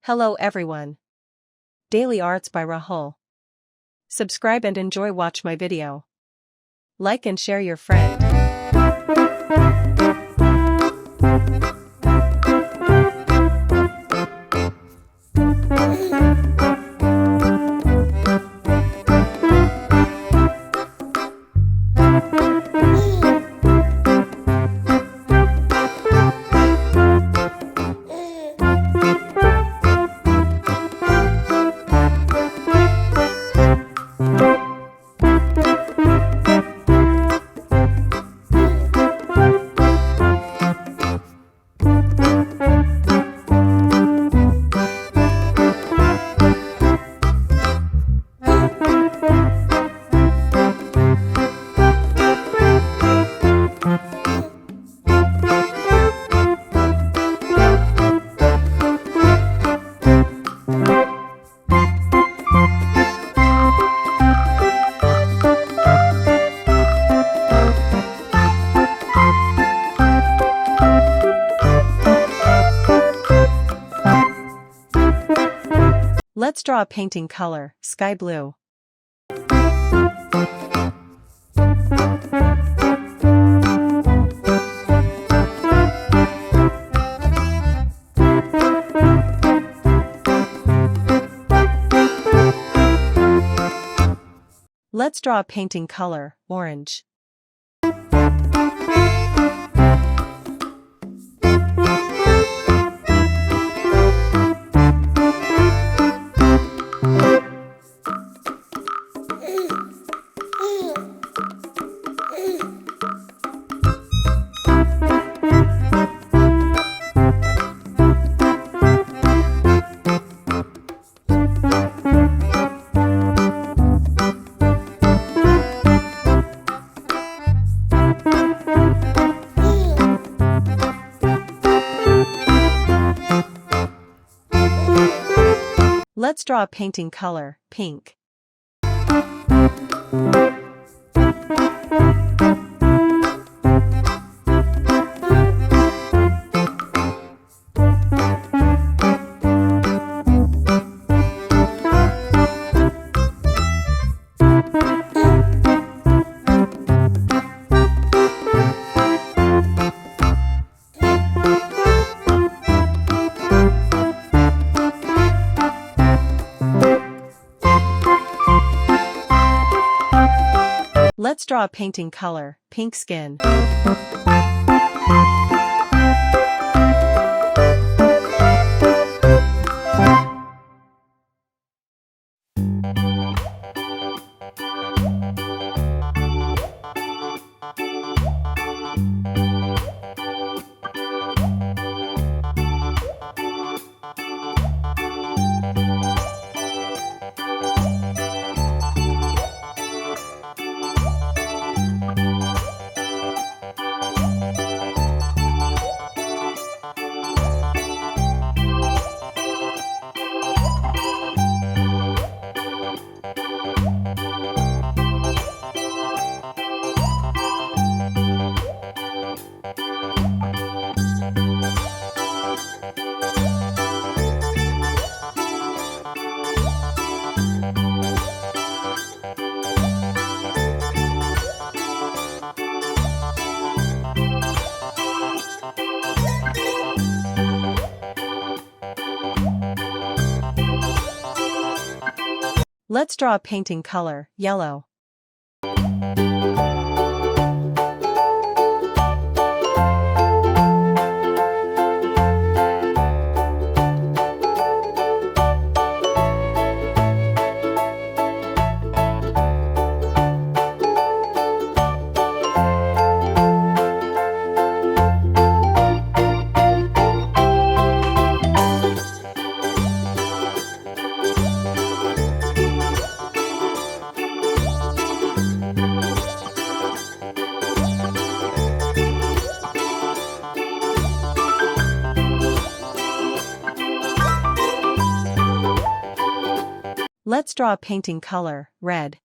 Hello everyone. Daily Arts by Rahul. Subscribe and enjoy watch my video. Like and share your friend. Let's draw a painting color, sky blue. Let's draw a painting color, orange. Let's draw a painting color, pink. Let's draw a painting color, pink skin. Let's draw a painting color, yellow. Let's draw a painting color, red.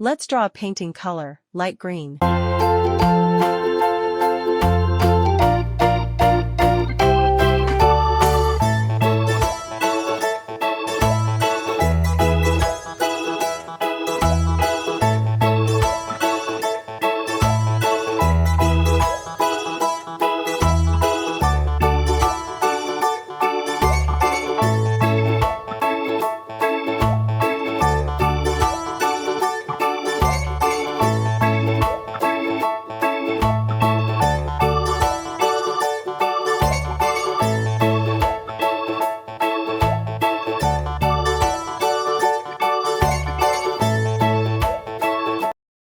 Let's draw a painting color, light green.